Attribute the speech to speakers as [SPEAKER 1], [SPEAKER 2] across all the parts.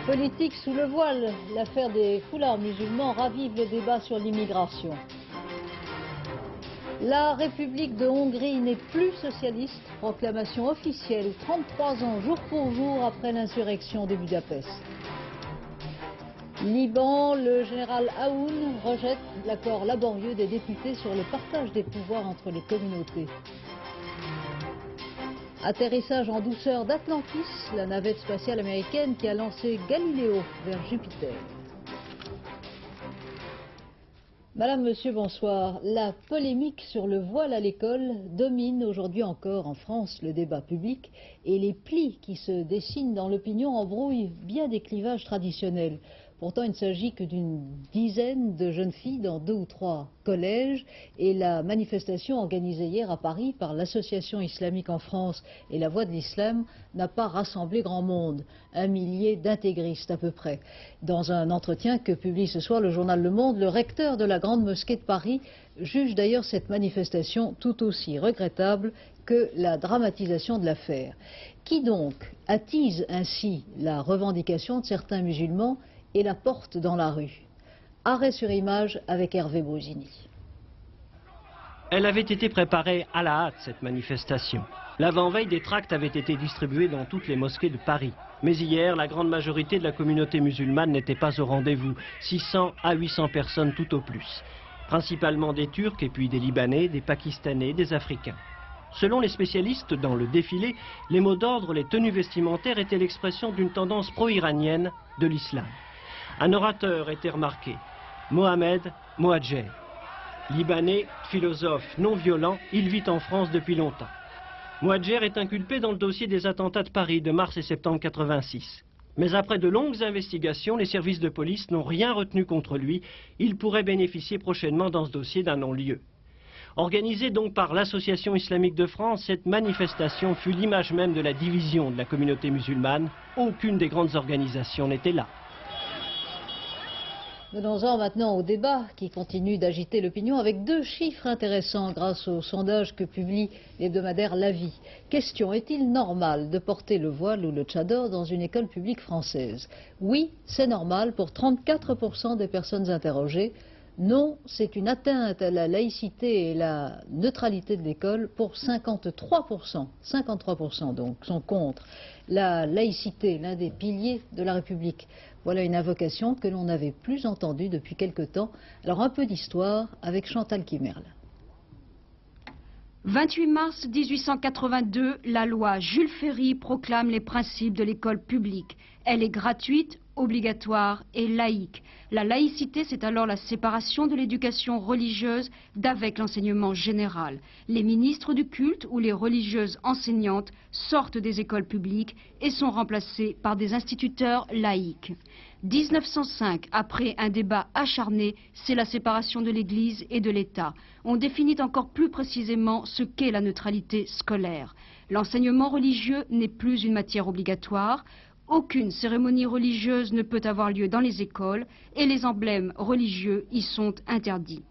[SPEAKER 1] Politique sous le voile, l'affaire des foulards musulmans ravive le débat sur l'immigration. La République de Hongrie n'est plus socialiste, proclamation officielle 33 ans jour pour jour après l'insurrection de Budapest. Liban, le général Aoun rejette l'accord laborieux des députés sur le partage des pouvoirs entre les communautés. Atterrissage en douceur d'Atlantis, la navette spatiale américaine qui a lancé Galileo vers Jupiter. Madame, Monsieur, bonsoir. La polémique sur le voile à l'école domine aujourd'hui encore en France le débat public et les plis qui se dessinent dans l'opinion embrouillent bien des clivages traditionnels. Pourtant, il ne s'agit que d'une dizaine de jeunes filles dans 2 ou 3 collèges et la manifestation organisée hier à Paris par l'Association islamique en France et la Voix de l'Islam n'a pas rassemblé grand monde, 1 millier d'intégristes à peu près. Dans un entretien que publie ce soir le journal Le Monde, le recteur de la Grande Mosquée de Paris juge d'ailleurs cette manifestation tout aussi regrettable que la dramatisation de l'affaire. Qui donc attise ainsi la revendication de certains musulmans et la porte dans la rue? Arrêt sur image avec Hervé Brusini.
[SPEAKER 2] Elle avait été préparée à la hâte, cette manifestation. L'avant-veille, des tracts avaient été distribués dans toutes les mosquées de Paris. Mais hier, la grande majorité de la communauté musulmane n'était pas au rendez-vous. 600 à 800 personnes tout au plus. Principalement des Turcs et puis des Libanais, des Pakistanais, des Africains. Selon les spécialistes, dans le défilé, les mots d'ordre, les tenues vestimentaires étaient l'expression d'une tendance pro-iranienne de l'islam. Un orateur était remarqué, Mohamed Moadjer. Libanais, philosophe non violent, il vit en France depuis longtemps. Moadjer est inculpé dans le dossier des attentats de Paris de mars et septembre 86. Mais après de longues investigations, les services de police n'ont rien retenu contre lui. Il pourrait bénéficier prochainement dans ce dossier d'un non-lieu. Organisée donc par l'Association islamique de France, cette manifestation fut l'image même de la division de la communauté musulmane. Aucune des grandes organisations n'était là.
[SPEAKER 1] Venons-en maintenant au débat qui continue d'agiter l'opinion avec 2 chiffres intéressants grâce au sondage que publie l'hebdomadaire La Vie. Question, est-il normal de porter le voile ou le tchador dans une école publique française? Oui, c'est normal pour 34% des personnes interrogées. Non, c'est une atteinte à la laïcité et la neutralité de l'école pour 53%. 53% donc sont contre. La laïcité, l'un des piliers de la République. Voilà une invocation que l'on n'avait plus entendue depuis quelque temps. Alors un peu d'histoire avec Chantal Kimerle.
[SPEAKER 3] 28 mars 1882, la loi Jules Ferry proclame les principes de l'école publique. Elle est gratuite, obligatoire et laïque. La laïcité, c'est alors la séparation de l'éducation religieuse d'avec l'enseignement général. Les ministres du culte ou les religieuses enseignantes sortent des écoles publiques et sont remplacés par des instituteurs laïques. 1905, après un débat acharné, c'est la séparation de l'Église et de l'État. On définit encore plus précisément ce qu'est la neutralité scolaire. L'enseignement religieux n'est plus une matière obligatoire. Aucune cérémonie religieuse ne peut avoir lieu dans les écoles et les emblèmes religieux y sont interdits.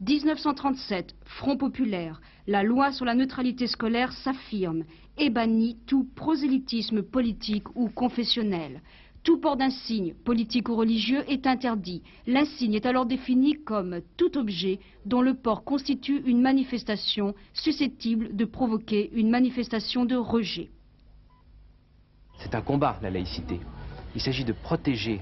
[SPEAKER 3] 1937, Front populaire, la loi sur la neutralité scolaire s'affirme et bannit tout prosélytisme politique ou confessionnel. Tout port d'insigne, politique ou religieux, est interdit. L'insigne est alors défini comme tout objet dont le port constitue une manifestation susceptible de provoquer une manifestation de rejet.
[SPEAKER 4] C'est un combat, la laïcité. Il s'agit de protéger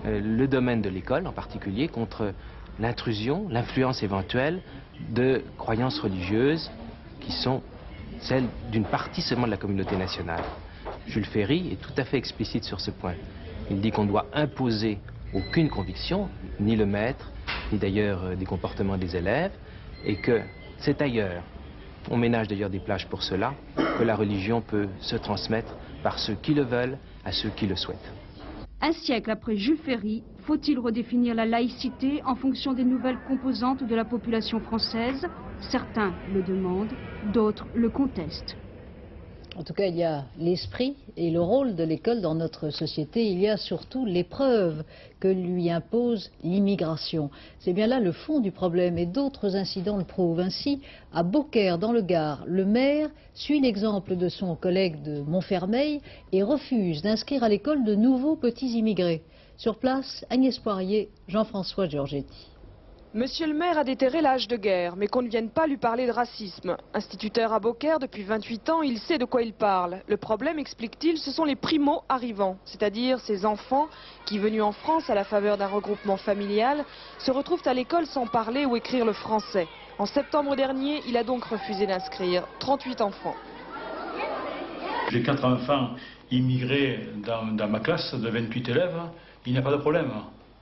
[SPEAKER 4] le domaine de l'école, en particulier, contre l'intrusion, l'influence éventuelle de croyances religieuses qui sont celles d'une partie seulement de la communauté nationale. Jules Ferry est tout à fait explicite sur ce point. Il dit qu'on ne doit imposer aucune conviction, ni le maître, ni d'ailleurs des comportements des élèves, et que c'est ailleurs, on ménage d'ailleurs des plages pour cela, que la religion peut se transmettre par ceux qui le veulent à ceux qui le souhaitent.
[SPEAKER 3] Un siècle après Jules Ferry, faut-il redéfinir la laïcité en fonction des nouvelles composantes de la population française? Certains le demandent, d'autres le contestent.
[SPEAKER 1] En tout cas, il y a l'esprit et le rôle de l'école dans notre société. Il y a surtout l'épreuve que lui impose l'immigration. C'est bien là le fond du problème et d'autres incidents le prouvent. Ainsi, à Beaucaire, dans le Gard, le maire suit l'exemple de son collègue de Montfermeil et refuse d'inscrire à l'école de nouveaux petits immigrés. Sur place, Agnès Poirier, Jean-François Giorgetti.
[SPEAKER 5] Monsieur le maire a déterré l'âge de guerre, mais qu'on ne vienne pas lui parler de racisme. Instituteur à Beaucaire depuis 28 ans, il sait de quoi il parle. Le problème, explique-t-il, ce sont les primo-arrivants, c'est-à-dire ces enfants qui, venus en France à la faveur d'un regroupement familial, se retrouvent à l'école sans parler ou écrire le français. En septembre dernier, il a donc refusé d'inscrire 38 enfants.
[SPEAKER 6] J'ai 4 enfants immigrés dans ma classe de 28 élèves, il n'y a pas de problème.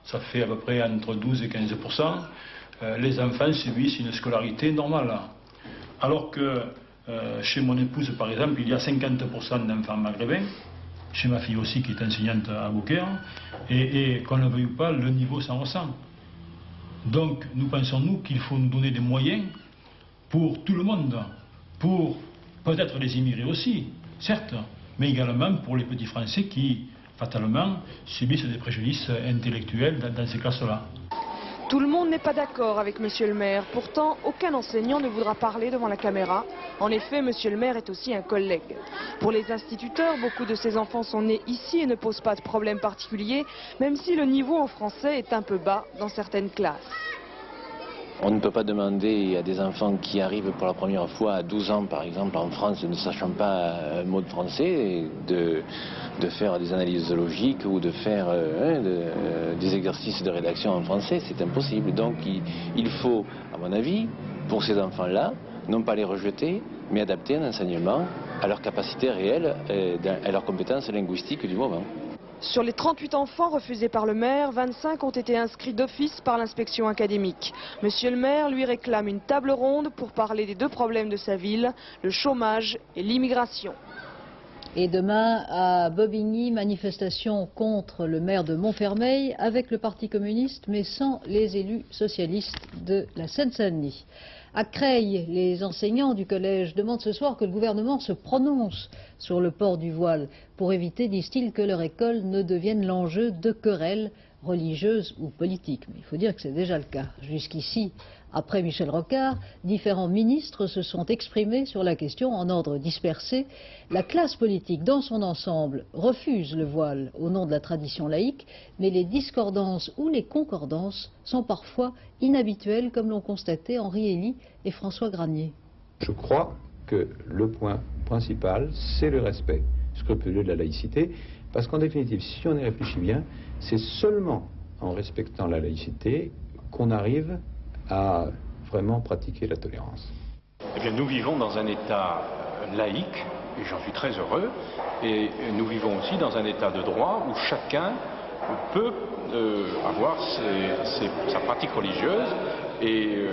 [SPEAKER 6] Ça fait à peu près entre 12 et 15%. Les enfants subissent une scolarité normale. Alors que chez mon épouse, par exemple, il y a 50% d'enfants maghrébins. Chez ma fille aussi, qui est enseignante à Beaucaire. Et qu'on ne veuille pas, le niveau s'en ressent. Donc, nous pensons, nous, qu'il faut nous donner des moyens pour tout le monde. Pour peut-être les immigrés aussi, certes, mais également pour les petits Français qui, fatalement, subissent des préjudices intellectuels dans ces classes-là.
[SPEAKER 5] Tout le monde n'est pas d'accord avec monsieur le maire. Pourtant, aucun enseignant ne voudra parler devant la caméra. En effet, monsieur le maire est aussi un collègue. Pour les instituteurs, beaucoup de ces enfants sont nés ici et ne posent pas de problème particulier, même si le niveau en français est un peu bas dans certaines classes.
[SPEAKER 7] On ne peut pas demander à des enfants qui arrivent pour la première fois à 12 ans, par exemple, en France, ne sachant pas un mot de français, de faire des analyses logiques ou de faire des exercices de rédaction en français. C'est impossible. Donc il faut, à mon avis, pour ces enfants-là, non pas les rejeter, mais adapter un enseignement à leurs capacités réelles et à leurs compétences linguistiques du moment.
[SPEAKER 5] Sur les 38 enfants refusés par le maire, 25 ont été inscrits d'office par l'inspection académique. Monsieur le maire lui réclame une table ronde pour parler des 2 problèmes de sa ville, le chômage et l'immigration.
[SPEAKER 1] Et demain, à Bobigny, manifestation contre le maire de Montfermeil avec le Parti communiste, mais sans les élus socialistes de la Seine-Saint-Denis. À Creil, les enseignants du collège demandent ce soir que le gouvernement se prononce sur le port du voile pour éviter, disent-ils, que leur école ne devienne l'enjeu de querelles religieuses ou politiques. Mais il faut dire que c'est déjà le cas. Jusqu'ici, après Michel Rocard, différents ministres se sont exprimés sur la question en ordre dispersé. La classe politique dans son ensemble refuse le voile au nom de la tradition laïque, mais les discordances ou les concordances sont parfois inhabituelles, comme l'ont constaté Henri Elie et François Granier.
[SPEAKER 8] Je crois que le point principal, c'est le respect scrupuleux de la laïcité, parce qu'en définitive, si on y réfléchit bien, c'est seulement en respectant la laïcité qu'on arrive à vraiment pratiquer la tolérance.
[SPEAKER 9] Eh bien, nous vivons dans un État laïque, et j'en suis très heureux, et nous vivons aussi dans un État de droit où chacun peut avoir sa pratique religieuse, et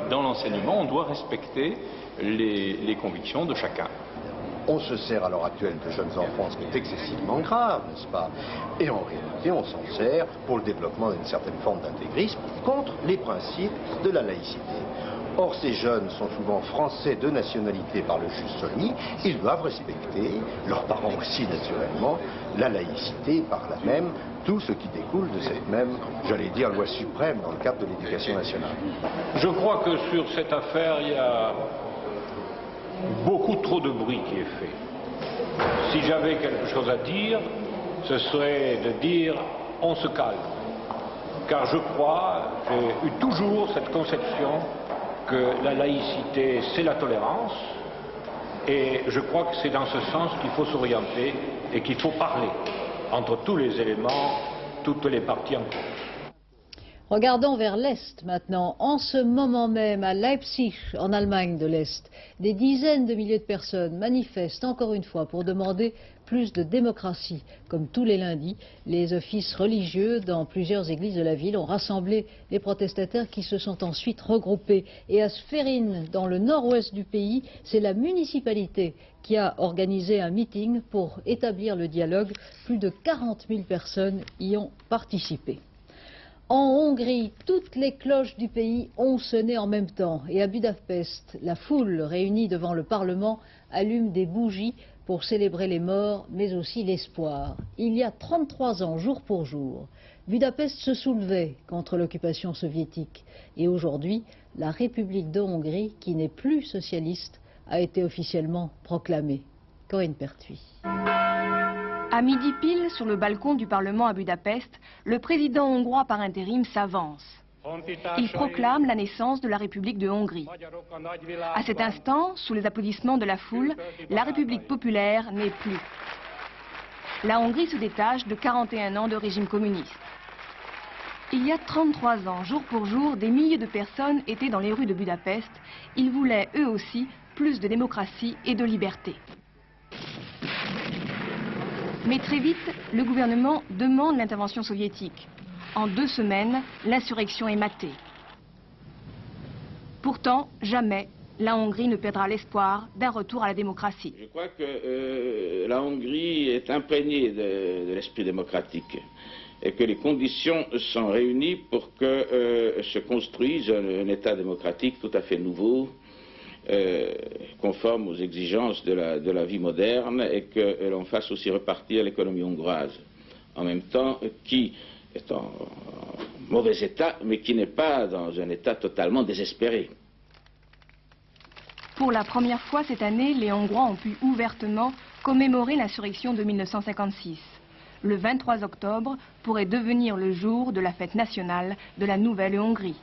[SPEAKER 9] dans l'enseignement, on doit respecter les convictions de chacun.
[SPEAKER 10] On se sert à l'heure actuelle de jeunes enfants, ce qui est excessivement grave, n'est-ce pas? Et en réalité, on s'en sert pour le développement d'une certaine forme d'intégrisme contre les principes de la laïcité. Or, ces jeunes sont souvent français de nationalité par le jus soli. Ils doivent respecter, leurs parents aussi naturellement, la laïcité et par là même tout ce qui découle de cette même, j'allais dire, loi suprême dans le cadre de l'éducation nationale.
[SPEAKER 9] Je crois que sur cette affaire, il y a beaucoup trop de bruit qui est fait. Si j'avais quelque chose à dire, ce serait de dire on se calme. Car je crois, j'ai eu toujours cette conception que la laïcité c'est la tolérance, et je crois que c'est dans ce sens qu'il faut s'orienter et qu'il faut parler entre tous les éléments, toutes les parties en cause.
[SPEAKER 1] Regardons vers l'Est maintenant. En ce moment même, à Leipzig, en Allemagne de l'Est, des dizaines de milliers de personnes manifestent encore une fois pour demander plus de démocratie. Comme tous les lundis, les offices religieux dans plusieurs églises de la ville ont rassemblé les protestataires qui se sont ensuite regroupés. Et à Schwerin, dans le nord-ouest du pays, c'est la municipalité qui a organisé un meeting pour établir le dialogue. Plus de 40 000 personnes y ont participé. En Hongrie, toutes les cloches du pays ont sonné en même temps. Et à Budapest, la foule réunie devant le Parlement allume des bougies pour célébrer les morts, mais aussi l'espoir. Il y a 33 ans, jour pour jour, Budapest se soulevait contre l'occupation soviétique. Et aujourd'hui, la République de Hongrie, qui n'est plus socialiste, a été officiellement proclamée. Corinne Pertuis.
[SPEAKER 11] À midi pile, sur le balcon du Parlement à Budapest, le président hongrois par intérim s'avance. Il proclame la naissance de la République de Hongrie. À cet instant, sous les applaudissements de la foule, la République populaire n'est plus. La Hongrie se détache de 41 ans de régime communiste. Il y a 33 ans, jour pour jour, des milliers de personnes étaient dans les rues de Budapest. Ils voulaient, eux aussi, plus de démocratie et de liberté. Mais très vite, le gouvernement demande l'intervention soviétique. En 2 semaines, l'insurrection est matée. Pourtant, jamais la Hongrie ne perdra l'espoir d'un retour à la démocratie.
[SPEAKER 12] Je crois que la Hongrie est imprégnée de l'esprit démocratique et que les conditions sont réunies pour que se construise un État démocratique tout à fait nouveau, conforme aux exigences de la vie moderne, et que l'on fasse aussi repartir l'économie hongroise, en même temps qui est en mauvais état, mais qui n'est pas dans un état totalement désespéré.
[SPEAKER 11] Pour la première fois cette année, les Hongrois ont pu ouvertement commémorer l'insurrection de 1956. Le 23 octobre pourrait devenir le jour de la fête nationale de la nouvelle Hongrie.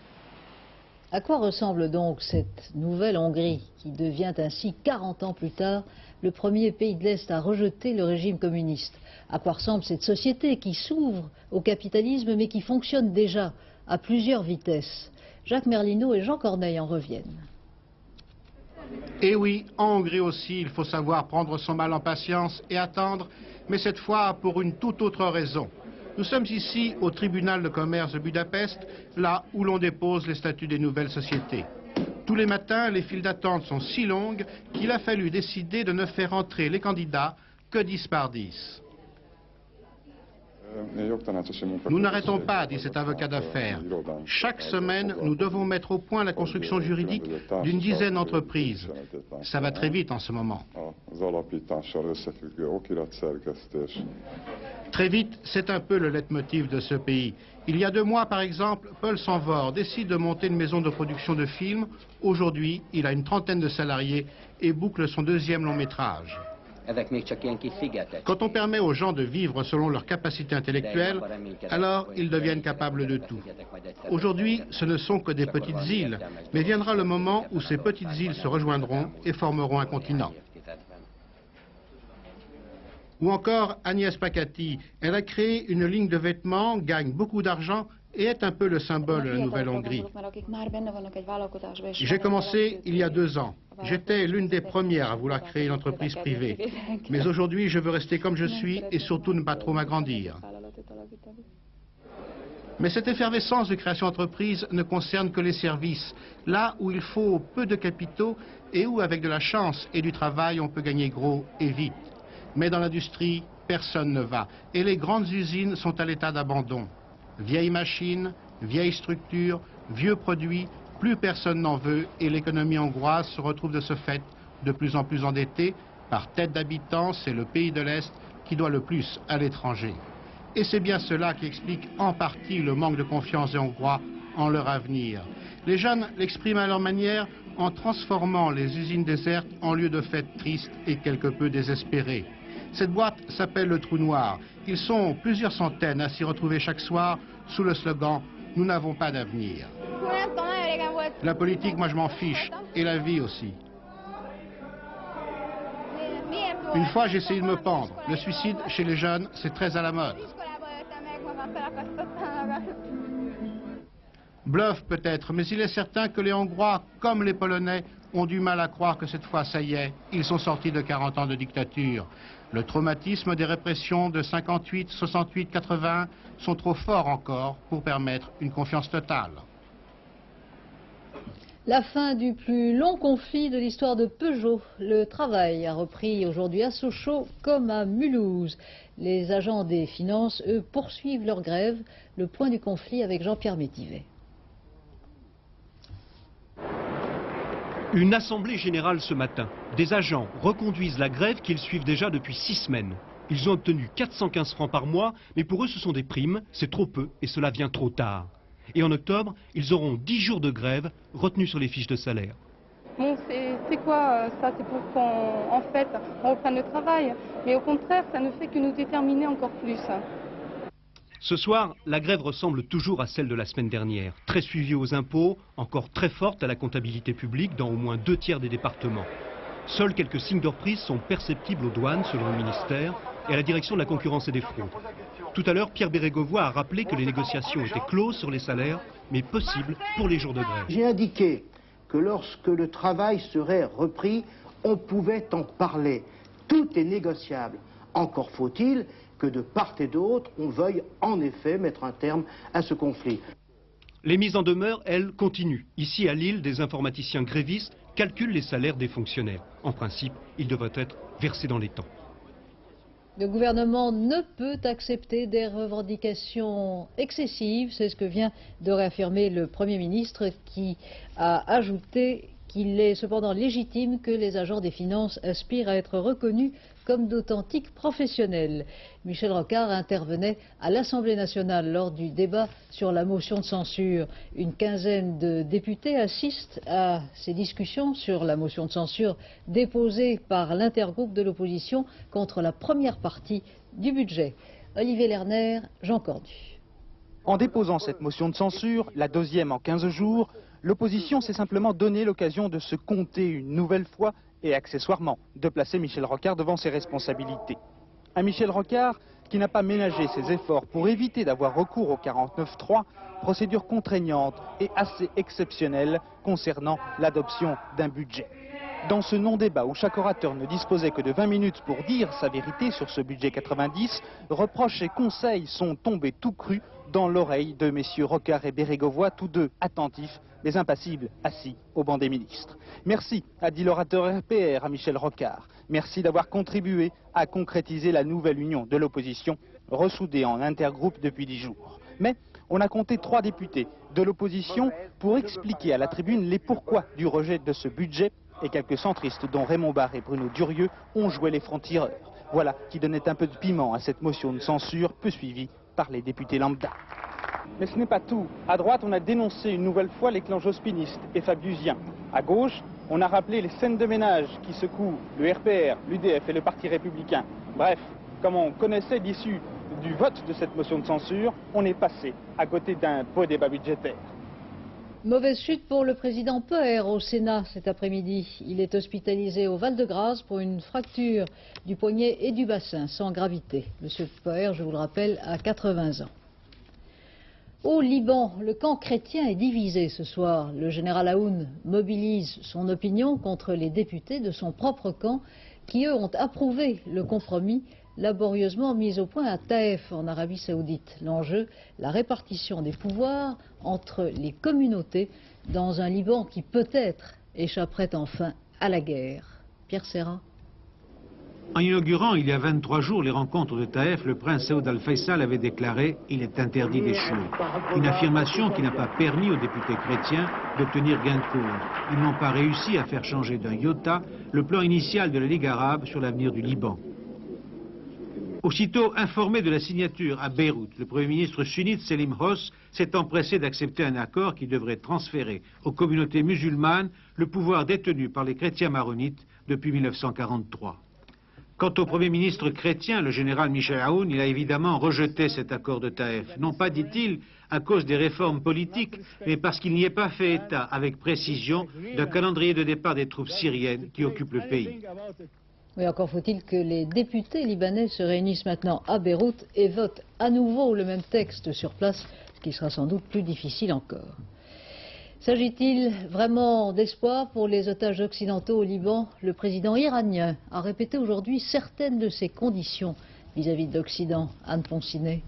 [SPEAKER 1] À quoi ressemble donc cette nouvelle Hongrie qui devient ainsi 40 ans plus tard le premier pays de l'Est à rejeter le régime communiste? À quoi ressemble cette société qui s'ouvre au capitalisme mais qui fonctionne déjà à plusieurs vitesses? Jacques Merlino et Jean Corneille en reviennent.
[SPEAKER 13] Et oui, en Hongrie aussi, il faut savoir prendre son mal en patience et attendre, mais cette fois pour une toute autre raison. Nous sommes ici au tribunal de commerce de Budapest, là où l'on dépose les statuts des nouvelles sociétés. Tous les matins, les files d'attente sont si longues qu'il a fallu décider de ne faire entrer les candidats que 10 par 10. Nous n'arrêtons pas, dit cet avocat d'affaires. Chaque semaine, nous devons mettre au point la construction juridique d'une dizaine d'entreprises. Ça va très vite en ce moment. Très vite, c'est un peu le leitmotiv de ce pays. Il y a 2 mois, par exemple, Paul Sanvor décide de monter une maison de production de films. Aujourd'hui, il a une trentaine de salariés et boucle son 2e long métrage. Quand on permet aux gens de vivre selon leur capacité intellectuelle, alors ils deviennent capables de tout. Aujourd'hui, ce ne sont que des petites îles, mais viendra le moment où ces petites îles se rejoindront et formeront un continent. Ou encore Agnès Pakati, elle a créé une ligne de vêtements, gagne beaucoup d'argent et est un peu le symbole de la nouvelle Hongrie. J'ai commencé il y a 2 ans. J'étais l'une des premières à vouloir créer une entreprise privée. Mais aujourd'hui, je veux rester comme je suis et surtout ne pas trop m'agrandir. Mais cette effervescence de création d'entreprise ne concerne que les services, là où il faut peu de capitaux et où, avec de la chance et du travail, on peut gagner gros et vite. Mais dans l'industrie, personne ne va. Et les grandes usines sont à l'état d'abandon. Vieilles machines, vieilles structures, vieux produits, plus personne n'en veut et l'économie hongroise se retrouve de ce fait de plus en plus endettée. Par tête d'habitant, c'est le pays de l'Est qui doit le plus à l'étranger. Et c'est bien cela qui explique en partie le manque de confiance des Hongrois en leur avenir. Les jeunes l'expriment à leur manière en transformant les usines désertes en lieux de fêtes tristes et quelque peu désespérés. Cette boîte s'appelle le Trou Noir. Ils sont plusieurs centaines à s'y retrouver chaque soir sous le slogan « Nous n'avons pas d'avenir ». La politique, moi je m'en fiche, et la vie aussi. Une fois j'ai essayé de me pendre. Le suicide chez les jeunes, c'est très à la mode. Bluff peut-être, mais il est certain que les Hongrois, comme les Polonais, ont du mal à croire que cette fois, ça y est, ils sont sortis de 40 ans de dictature. Le traumatisme des répressions de 58, 68, 81 sont trop forts encore pour permettre une confiance totale.
[SPEAKER 1] La fin du plus long conflit de l'histoire de Peugeot. Le travail a repris aujourd'hui à Sochaux comme à Mulhouse. Les agents des finances, eux, poursuivent leur grève. Le point du conflit avec Jean-Pierre Métivet.
[SPEAKER 14] Une assemblée générale ce matin. Des agents reconduisent la grève qu'ils suivent déjà depuis 6 semaines. Ils ont obtenu 415 francs par mois, mais pour eux ce sont des primes, c'est trop peu et cela vient trop tard. Et en octobre, ils auront 10 jours de grève retenus sur les fiches de salaire.
[SPEAKER 15] Bon, c'est quoi ça? C'est pour qu'en fait on reprenne le travail. Mais au contraire, ça ne fait que nous déterminer encore plus.
[SPEAKER 14] Ce soir, la grève ressemble toujours à celle de la semaine dernière. Très suivie aux impôts, encore très forte à la comptabilité publique dans au moins 2 tiers des départements. Seuls quelques signes de reprise sont perceptibles aux douanes, selon le ministère, et à la direction de la concurrence et des fraudes. Tout à l'heure, Pierre Bérégovoy a rappelé que les négociations étaient closes sur les salaires, mais possibles pour les jours de grève.
[SPEAKER 16] J'ai indiqué que lorsque le travail serait repris, on pouvait en parler. Tout est négociable. Encore faut-il que de part et d'autre, on veuille en effet mettre un terme à ce conflit.
[SPEAKER 14] Les mises en demeure, elles, continuent. Ici à Lille, des informaticiens grévistes calculent les salaires des fonctionnaires. En principe, ils devraient être versés dans les temps.
[SPEAKER 1] Le gouvernement ne peut accepter des revendications excessives, c'est ce que vient de réaffirmer le Premier ministre qui a ajouté qu'il est cependant légitime que les agents des finances aspirent à être reconnus comme d'authentiques professionnels. Michel Rocard intervenait à l'Assemblée nationale lors du débat sur la motion de censure. Une quinzaine de députés assistent à ces discussions sur la motion de censure déposée par l'intergroupe de l'opposition contre la première partie du budget. Olivier Lerner, Jean Cordu.
[SPEAKER 17] En déposant cette motion de censure, la deuxième en 15 jours, l'opposition s'est simplement donné l'occasion de se compter une nouvelle fois et accessoirement de placer Michel Rocard devant ses responsabilités. Un Michel Rocard qui n'a pas ménagé ses efforts pour éviter d'avoir recours au 49.3, procédure contraignante et assez exceptionnelle concernant l'adoption d'un budget. Dans ce non-débat où chaque orateur ne disposait que de 20 minutes pour dire sa vérité sur ce budget 90, reproches et conseils sont tombés tout crus dans l'oreille de messieurs Rocard et Bérégovoy, tous deux attentifs, mais impassibles, assis au banc des ministres. Merci, a dit l'orateur RPR à Michel Rocard. Merci d'avoir contribué à concrétiser la nouvelle union de l'opposition, ressoudée en intergroupe depuis 10 jours. Mais on a compté 3 députés de l'opposition pour expliquer à la tribune les pourquoi du rejet de ce budget, et quelques centristes, dont Raymond Barre et Bruno Durieux, ont joué les francs-tireurs. Voilà qui donnait un peu de piment à cette motion de censure, peu suivie par les députés lambda. Mais ce n'est pas tout. À droite, on a dénoncé une nouvelle fois les clans jospininistes et fabiusiens. À gauche, on a rappelé les scènes de ménage qui secouent le RPR, l'UDF et le Parti républicain. Bref, comme on connaissait l'issue du vote de cette motion de censure, on est passé à côté d'un beau débat budgétaire.
[SPEAKER 1] Mauvaise chute pour le président Poher au Sénat cet après-midi. Il est hospitalisé au Val-de-Grâce pour une fracture du poignet et du bassin, sans gravité. Monsieur Poher, je vous le rappelle, a 80 ans. Au Liban, le camp chrétien est divisé ce soir. Le général Aoun mobilise son opinion contre les députés de son propre camp qui, eux, ont approuvé le compromis laborieusement mis au point à Taïf, en Arabie Saoudite. L'enjeu, la répartition des pouvoirs entre les communautés dans un Liban qui peut-être échapperait enfin à la guerre. Pierre Serra.
[SPEAKER 18] En inaugurant il y a 23 jours les rencontres de Taïf, le prince Saoud Al-Faisal avait déclaré « il est interdit d'échouer ». Une affirmation qui n'a pas permis aux députés chrétiens d'obtenir gain de cause. Ils n'ont pas réussi à faire changer d'un iota le plan initial de la Ligue arabe sur l'avenir du Liban. Aussitôt informé de la signature à Beyrouth, le Premier ministre sunnite Selim Hoss s'est empressé d'accepter un accord qui devrait transférer aux communautés musulmanes le pouvoir détenu par les chrétiens maronites depuis 1943. Quant au Premier ministre chrétien, le général Michel Aoun, il a évidemment rejeté cet accord de Taïf. Non pas, dit-il, à cause des réformes politiques, mais parce qu'il n'y ait pas fait état avec précision d'un calendrier de départ des troupes syriennes qui occupent le pays.
[SPEAKER 1] Oui, encore faut-il que les députés libanais se réunissent maintenant à Beyrouth et votent à nouveau le même texte sur place, ce qui sera sans doute plus difficile encore. S'agit-il vraiment d'espoir pour les otages occidentaux au Liban? Le président iranien a répété aujourd'hui certaines de ses conditions vis-à-vis de l'Occident. Anne Poncinet.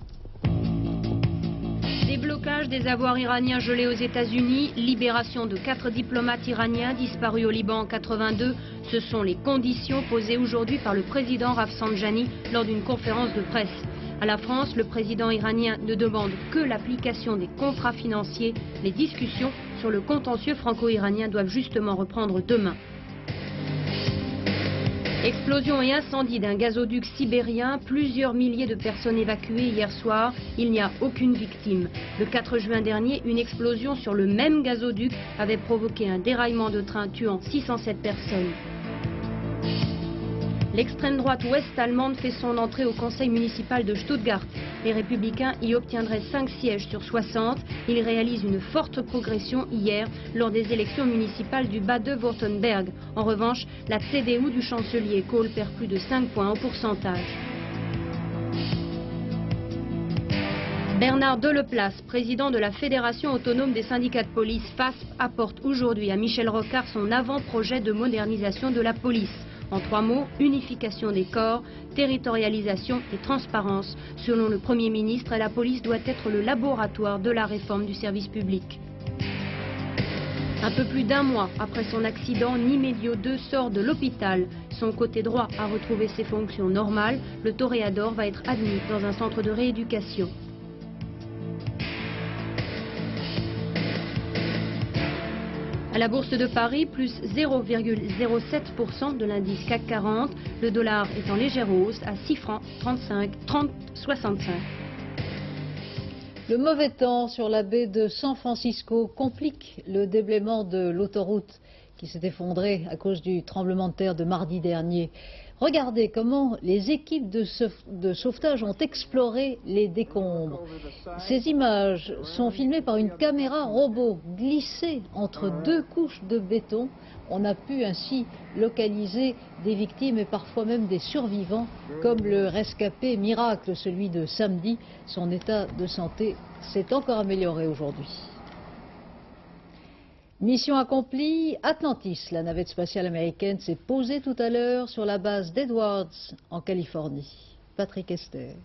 [SPEAKER 3] Déblocage des avoirs iraniens gelés aux États-Unis, libération de 4 diplomates iraniens disparus au Liban en 82, ce sont les conditions posées aujourd'hui par le président Rafsanjani lors d'une conférence de presse.
[SPEAKER 19] À la France, le président iranien ne demande que l'application des contrats financiers. Les discussions sur le contentieux franco-iranien doivent justement reprendre demain. Explosion et incendie d'un gazoduc sibérien, plusieurs milliers de personnes évacuées hier soir, il n'y a aucune victime. Le 4 juin dernier, une explosion sur le même gazoduc avait provoqué un déraillement de train tuant 607 personnes. L'extrême droite ouest-allemande fait son entrée au conseil municipal de Stuttgart. Les républicains y obtiendraient 5 sièges sur 60. Ils réalisent une forte progression hier lors des élections municipales du Bade-Württemberg. En revanche, la CDU du chancelier Kohl perd plus de 5 points en pourcentage. Bernard Deleplace, président de la Fédération autonome des syndicats de police, FASP, apporte aujourd'hui à Michel Rocard son avant-projet de modernisation de la police. En 3 mots, unification des corps, territorialisation et transparence. Selon le Premier ministre, la police doit être le laboratoire de la réforme du service public. Un peu plus d'1 mois après son accident, Nimedio II sort de l'hôpital. Son côté droit a retrouvé ses fonctions normales. Le toréador va être admis dans un centre de rééducation. À la bourse de Paris, plus 0,07% de l'indice CAC 40. Le dollar est en légère hausse à 6 francs 30,65.
[SPEAKER 1] Le mauvais temps sur la baie de San Francisco complique le déblaiement de l'autoroute qui s'est effondrée à cause du tremblement de terre de mardi dernier. Regardez comment les équipes de sauvetage ont exploré les décombres. Ces images sont filmées par une caméra robot glissée entre 2 couches de béton. On a pu ainsi localiser des victimes et parfois même des survivants, comme le rescapé miracle, celui de samedi. Son état de santé s'est encore amélioré aujourd'hui. Mission accomplie, Atlantis, la navette spatiale américaine, s'est posée tout à l'heure sur la base d'Edwards, en Californie. Patrick Esther.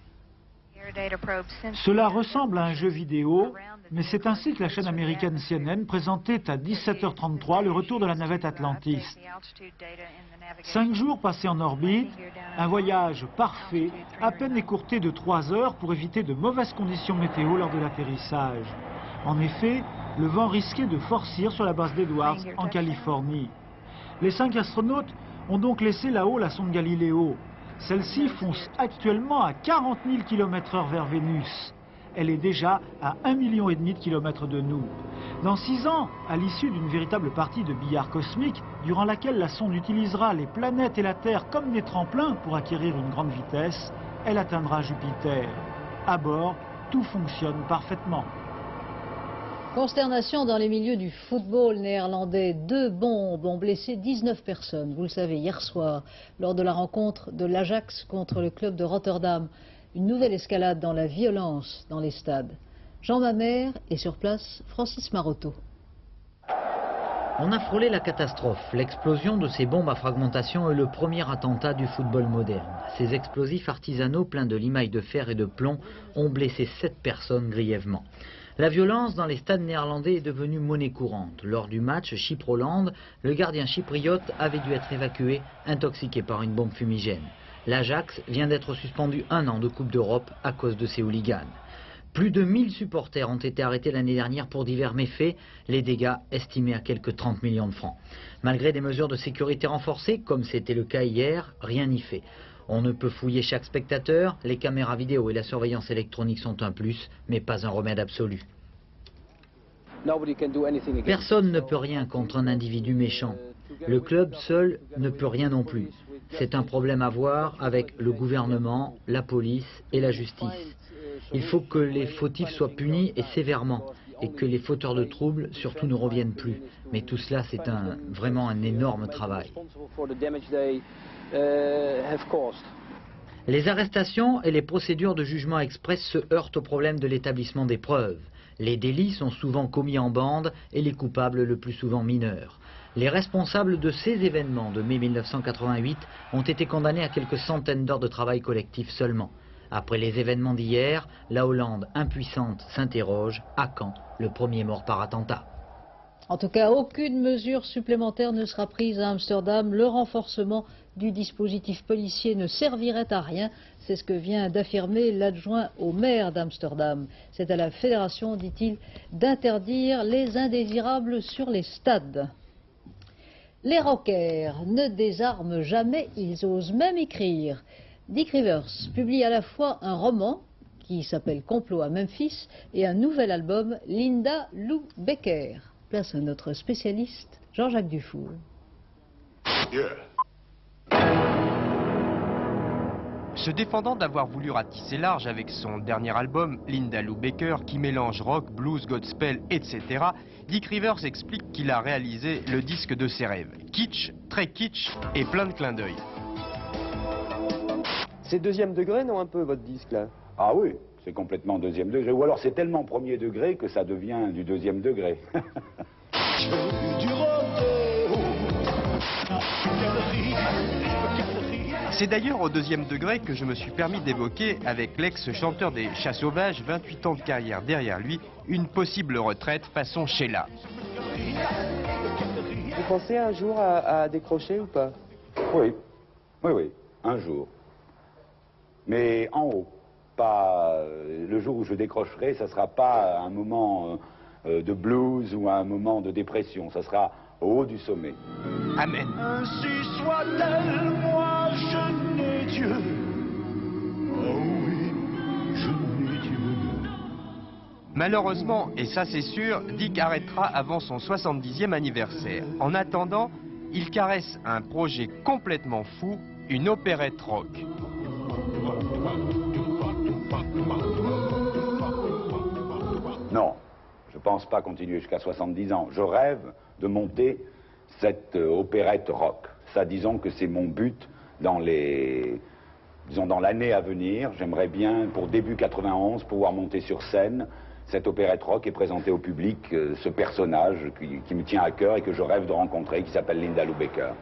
[SPEAKER 20] Cela ressemble à un jeu vidéo, mais c'est ainsi que la chaîne américaine CNN présentait à 17h33 le retour de la navette Atlantis. 5 jours passés en orbite, un voyage parfait, à peine écourté de 3 heures pour éviter de mauvaises conditions météo lors de l'atterrissage. En effet, le vent risquait de forcir sur la base d'Edwards, en Californie. Les 5 astronautes ont donc laissé là-haut la sonde Galileo. Celle-ci fonce actuellement à 40 000 km/h vers Vénus. Elle est déjà à 1,5 million de kilomètres de nous. Dans 6 ans, à l'issue d'une véritable partie de billard cosmique, durant laquelle la sonde utilisera les planètes et la Terre comme des tremplins pour acquérir une grande vitesse, elle atteindra Jupiter. À bord, tout fonctionne parfaitement.
[SPEAKER 1] Consternation dans les milieux du football néerlandais. 2 bombes ont blessé 19 personnes, vous le savez, hier soir, lors de la rencontre de l'Ajax contre le club de Rotterdam. Une nouvelle escalade dans la violence dans les stades. Jean Mamère et sur place, Francis Marotto.
[SPEAKER 21] On a frôlé la catastrophe. L'explosion de ces bombes à fragmentation est le premier attentat du football moderne. Ces explosifs artisanaux pleins de limailles de fer et de plomb ont blessé 7 personnes grièvement. La violence dans les stades néerlandais est devenue monnaie courante. Lors du match Chypre-Hollande, le gardien chypriote avait dû être évacué, intoxiqué par une bombe fumigène. L'Ajax vient d'être suspendu 1 an de Coupe d'Europe à cause de ces hooligans. Plus de 1000 supporters ont été arrêtés l'année dernière pour divers méfaits, les dégâts estimés à quelques 30 millions de francs. Malgré des mesures de sécurité renforcées, comme c'était le cas hier, rien n'y fait. On ne peut fouiller chaque spectateur, les caméras vidéo et la surveillance électronique sont un plus, mais pas un remède absolu. Personne ne peut rien contre un individu méchant. Le club seul ne peut rien non plus. C'est un problème à voir avec le gouvernement, la police et la justice. Il faut que les fautifs soient punis et sévèrement, et que les fauteurs de troubles surtout ne reviennent plus. Mais tout cela, c'est vraiment un énorme travail. Les arrestations et les procédures de jugement express se heurtent au problème de l'établissement des preuves. Les délits sont souvent commis en bande et les coupables le plus souvent mineurs. Les responsables de ces événements de mai 1988 ont été condamnés à quelques centaines d'heures de travail collectif seulement. Après les événements d'hier, la Hollande impuissante s'interroge: à quand le premier mort par attentat?
[SPEAKER 1] En tout cas, aucune mesure supplémentaire ne sera prise à Amsterdam. Le renforcement du dispositif policier ne servirait à rien. C'est ce que vient d'affirmer l'adjoint au maire d'Amsterdam. C'est à la fédération, dit-il, d'interdire les indésirables sur les stades. Les rockers ne désarment jamais, ils osent même écrire. Dick Rivers publie à la fois un roman qui s'appelle Complot à Memphis et un nouvel album, Linda Lou Becker. Place à notre spécialiste, Jean-Jacques Dufour.
[SPEAKER 2] Se défendant d'avoir voulu ratisser large avec son dernier album, Linda Lou Becker, qui mélange rock, blues, gospel, etc., Dick Rivers explique qu'il a réalisé le disque de ses rêves. Kitsch, très kitsch et plein de clins d'œil.
[SPEAKER 22] C'est deuxième degré, non, un peu, votre disque, là?
[SPEAKER 23] Ah oui, c'est complètement deuxième degré. Ou alors c'est tellement premier degré que ça devient du deuxième degré.
[SPEAKER 2] C'est d'ailleurs au deuxième degré que je me suis permis d'évoquer avec l'ex-chanteur des Chats Sauvages, 28 ans de carrière derrière lui, une possible retraite façon Sheila.
[SPEAKER 22] Vous pensez un jour à décrocher ou pas?
[SPEAKER 23] Oui, oui, un jour. Mais en haut. Pas le jour où je décrocherai, ça ne sera pas un moment de blues ou un moment de dépression, ça sera au haut du sommet.
[SPEAKER 2] Amen.
[SPEAKER 24] Ainsi soit-elle, moi je n'ai Dieu. Oh oui, je n'ai Dieu.
[SPEAKER 2] Malheureusement, et ça c'est sûr, Dick arrêtera avant son 70e anniversaire. En attendant, il caresse un projet complètement fou, une opérette rock.
[SPEAKER 23] Non, je ne pense pas continuer jusqu'à 70 ans. Je rêve de monter cette opérette rock. Ça, disons que c'est mon but dans l'année à venir. J'aimerais bien, pour début 91, pouvoir monter sur scène cette opérette rock et présenter au public ce personnage qui me tient à cœur et que je rêve de rencontrer, qui s'appelle Linda Lou Becker.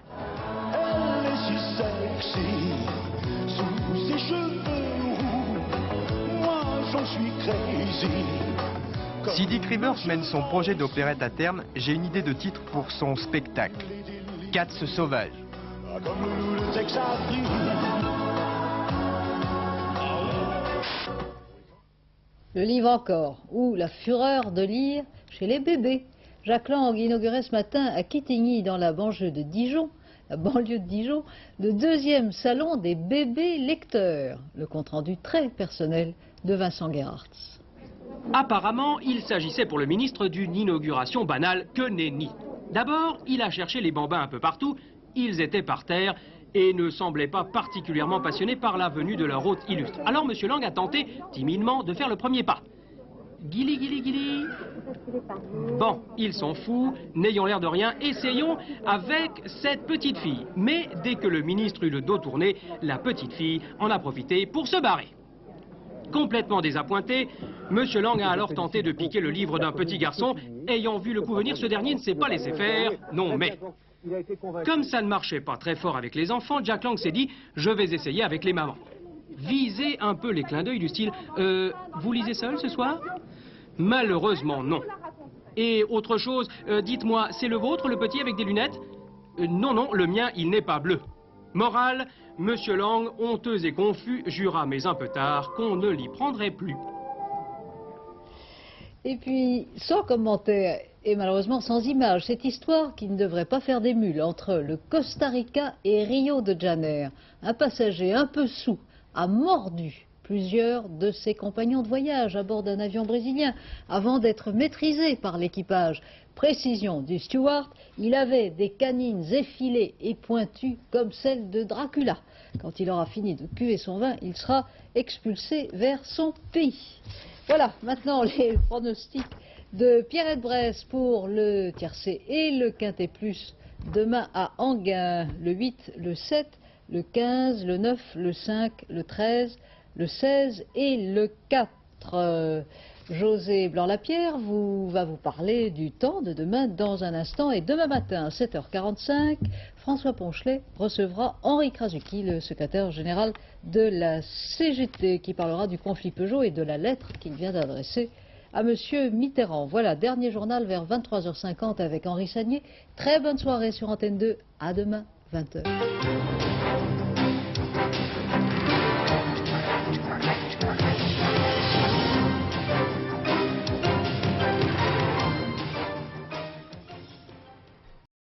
[SPEAKER 24] Elle est si sexy, sous ses cheveux roux, moi j'en suis crazy.
[SPEAKER 2] Si Dick Rivers mène son projet d'opérette à terme, j'ai une idée de titre pour son spectacle. Cats sauvages.
[SPEAKER 1] Le livre encore, ou la fureur de lire chez les bébés. Jacques Lang inaugurait ce matin à Quetigny, dans la banlieue de Dijon, le deuxième salon des bébés lecteurs. Le compte-rendu très personnel de Vincent Gerhardt.
[SPEAKER 25] Apparemment, il s'agissait pour le ministre d'une inauguration banale que nenni. D'abord, il a cherché les bambins un peu partout, ils étaient par terre et ne semblaient pas particulièrement passionnés par la venue de leur hôte illustre. Alors M. Lang a tenté, timidement, de faire le premier pas. Guili, guili, guili. Bon, ils sont fous, n'ayons l'air de rien, essayons avec cette petite fille. Mais dès que le ministre eut le dos tourné, la petite fille en a profité pour se barrer. Complètement désappointé, M. Lang a alors tenté de piquer le livre d'un petit garçon. Ayant vu le coup venir, ce dernier ne s'est pas laissé faire. Non mais, comme ça ne marchait pas très fort avec les enfants, Jack Lang s'est dit « je vais essayer avec les mamans ». Viser un peu les clins d'œil du style « vous lisez seul ce soir ?» Malheureusement non. Et autre chose, dites-moi, c'est le vôtre, le petit avec des lunettes? Non, non, le mien, il n'est pas bleu. Morale, M. Lang, honteux et confus, jura, mais un peu tard, qu'on ne l'y prendrait plus.
[SPEAKER 1] Et puis, sans commentaire et malheureusement sans image, cette histoire qui ne devrait pas faire des mules entre le Costa Rica et Rio de Janeiro. Un passager un peu saoul a mordu plusieurs de ses compagnons de voyage à bord d'un avion brésilien avant d'être maîtrisé par l'équipage. Précision du steward, il avait des canines effilées et pointues comme celles de Dracula. Quand il aura fini de cuver son vin, il sera expulsé vers son pays. Voilà, maintenant les pronostics de Pierrette Bresse pour le tiercé et le quintet plus. Demain à Enghien, le 8, le 7, le 15, le 9, le 5, le 13, le 16 et le 4. José Blanc-Lapierre va vous parler du temps de demain dans un instant. Et demain matin, à 7h45, François Ponchelet recevra Henri Krasuki, le secrétaire général de la CGT, qui parlera du conflit Peugeot et de la lettre qu'il vient d'adresser à M. Mitterrand. Voilà, dernier journal vers 23h50 avec Henri Sagnier. Très bonne soirée sur Antenne 2. À demain, 20h.